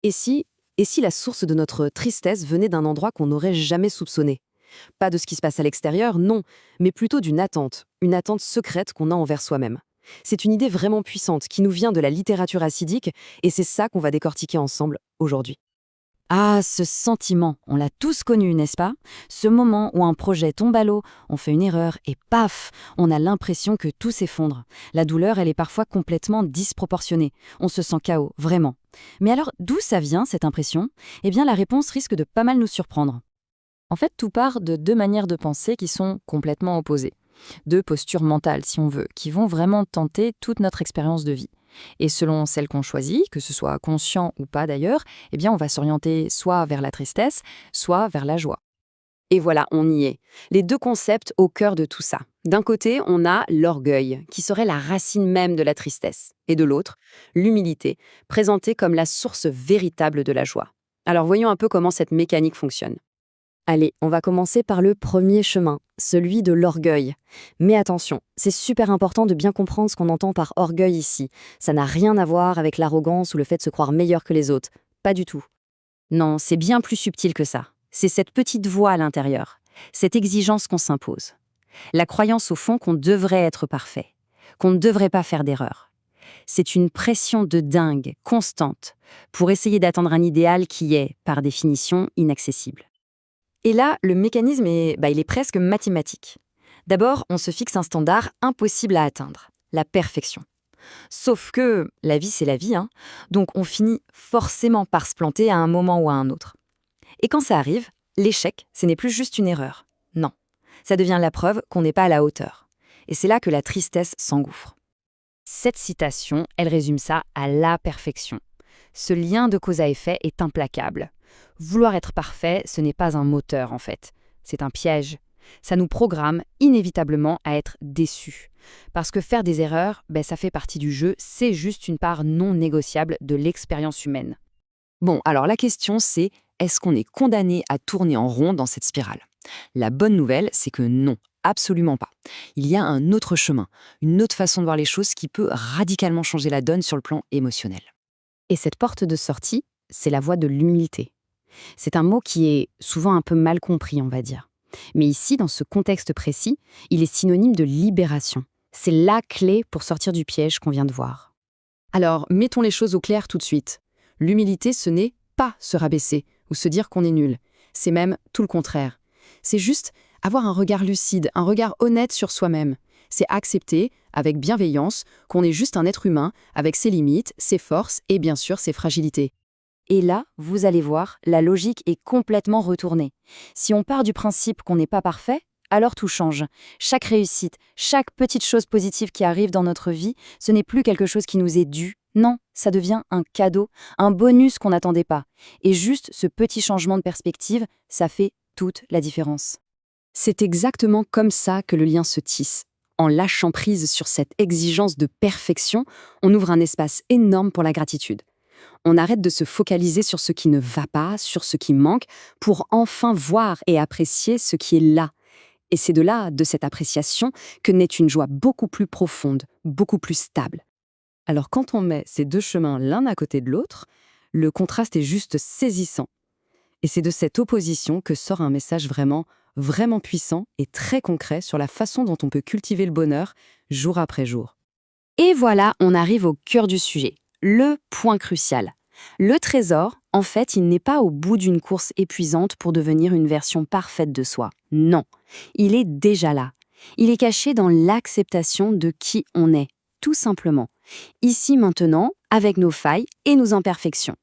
Et si, et si la source de notre tristesse venait d'un endroit qu'on n'aurait jamais soupçonné? Pas de ce qui se passe à l'extérieur, non, mais plutôt une attente secrète qu'on a envers soi-même. C'est une idée vraiment puissante qui nous vient de la littérature acidique, et c'est ça qu'on va décortiquer ensemble aujourd'hui. Ah, ce sentiment, on l'a tous connu, n'est-ce pas? Ce moment où un projet tombe à l'eau, on fait une erreur et paf, on a l'impression que tout s'effondre. La douleur, elle est parfois complètement disproportionnée. On se sent KO, vraiment. Mais alors, d'où ça vient, cette impression? Eh bien, la réponse risque de pas mal nous surprendre. En fait, tout part de deux manières de penser qui sont complètement opposées. Deux postures mentales, si on veut, qui vont vraiment tenter toute notre expérience de vie. Et selon celle qu'on choisit, que ce soit conscient ou pas d'ailleurs, eh bien on va s'orienter soit vers la tristesse, soit vers la joie. Et voilà, on y est. Les deux concepts au cœur de tout ça. D'un côté, on a l'orgueil, qui serait la racine même de la tristesse. Et de l'autre, l'humilité, présentée comme la source véritable de la joie. Alors voyons un peu comment cette mécanique fonctionne. Allez, on va commencer par le premier chemin, celui de l'orgueil. Mais attention, c'est super important de bien comprendre ce qu'on entend par orgueil ici. Ça n'a rien à voir avec l'arrogance ou le fait de se croire meilleur que les autres. Pas du tout. Non, c'est bien plus subtil que ça. C'est cette petite voix à l'intérieur, cette exigence qu'on s'impose. La croyance au fond qu'on devrait être parfait, qu'on ne devrait pas faire d'erreur. C'est une pression de dingue, constante, pour essayer d'atteindre un idéal qui est, par définition, inaccessible. Et là, le mécanisme il est presque mathématique. D'abord, on se fixe un standard impossible à atteindre, la perfection. Sauf que la vie, c'est la vie, hein, donc on finit forcément par se planter à un moment ou à un autre. Et quand ça arrive, l'échec, ce n'est plus juste une erreur. Non, ça devient la preuve qu'on n'est pas à la hauteur. Et c'est là que la tristesse s'engouffre. Cette citation, elle résume ça à la perfection. Ce lien de cause à effet est implacable. Vouloir être parfait, ce n'est pas un moteur en fait. C'est un piège. Ça nous programme inévitablement à être déçus. Parce que faire des erreurs, ça fait partie du jeu, c'est juste une part non négociable de l'expérience humaine. Bon, alors la question c'est, est-ce qu'on est condamné à tourner en rond dans cette spirale? La bonne nouvelle, c'est que non, absolument pas. Il y a un autre chemin, une autre façon de voir les choses qui peut radicalement changer la donne sur le plan émotionnel. Et cette porte de sortie, c'est la voie de l'humilité. C'est un mot qui est souvent un peu mal compris, on va dire. Mais ici, dans ce contexte précis, il est synonyme de libération. C'est la clé pour sortir du piège qu'on vient de voir. Alors, mettons les choses au clair tout de suite. L'humilité, ce n'est pas se rabaisser ou se dire qu'on est nul. C'est même tout le contraire. C'est juste avoir un regard lucide, un regard honnête sur soi-même. C'est accepter, avec bienveillance, qu'on est juste un être humain, avec ses limites, ses forces et bien sûr ses fragilités. Et là, vous allez voir, la logique est complètement retournée. Si on part du principe qu'on n'est pas parfait, alors tout change. Chaque réussite, chaque petite chose positive qui arrive dans notre vie, ce n'est plus quelque chose qui nous est dû. Non, ça devient un cadeau, un bonus qu'on n'attendait pas. Et juste ce petit changement de perspective, ça fait toute la différence. C'est exactement comme ça que le lien se tisse. En lâchant prise sur cette exigence de perfection, on ouvre un espace énorme pour la gratitude. On arrête de se focaliser sur ce qui ne va pas, sur ce qui manque, pour enfin voir et apprécier ce qui est là. Et c'est de là, de cette appréciation, que naît une joie beaucoup plus profonde, beaucoup plus stable. Alors quand on met ces deux chemins l'un à côté de l'autre, le contraste est juste saisissant. Et c'est de cette opposition que sort un message vraiment, vraiment puissant et très concret sur la façon dont on peut cultiver le bonheur jour après jour. Et voilà, on arrive au cœur du sujet, le point crucial. Le trésor, en fait, il n'est pas au bout d'une course épuisante pour devenir une version parfaite de soi. Non, il est déjà là. Il est caché dans l'acceptation de qui on est, tout simplement. Ici, maintenant, avec nos failles et nos imperfections.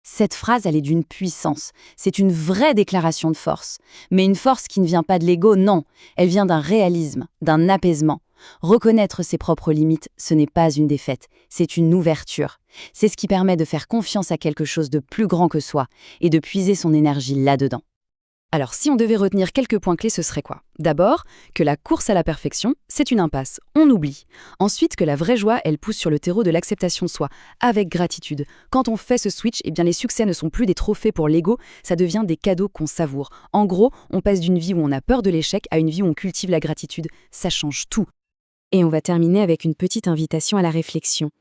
Cette phrase, elle est d'une puissance. C'est une vraie déclaration de force. Mais une force qui ne vient pas de l'ego, non. Elle vient d'un réalisme, d'un apaisement. Reconnaître ses propres limites, ce n'est pas une défaite, c'est une ouverture. C'est ce qui permet de faire confiance à quelque chose de plus grand que soi et de puiser son énergie là-dedans. Alors si on devait retenir quelques points clés, ce serait quoi? D'abord, que la course à la perfection, c'est une impasse, on oublie. Ensuite, que la vraie joie, elle pousse sur le terreau de l'acceptation de soi, avec gratitude. Quand on fait ce switch, les succès ne sont plus des trophées pour l'ego, ça devient des cadeaux qu'on savoure. En gros, on passe d'une vie où on a peur de l'échec à une vie où on cultive la gratitude. Ça change tout. Et on va terminer avec une petite invitation à la réflexion.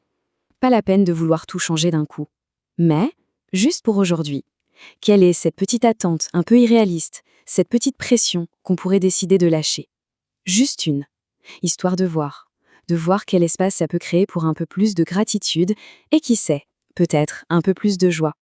Pas la peine de vouloir tout changer d'un coup. Mais Juste pour aujourd'hui, quelle est cette petite attente un peu irréaliste, cette petite pression qu'on pourrait décider de lâcher? Juste une, histoire de voir quel espace ça peut créer pour un peu plus de gratitude et qui sait, peut-être un peu plus de joie.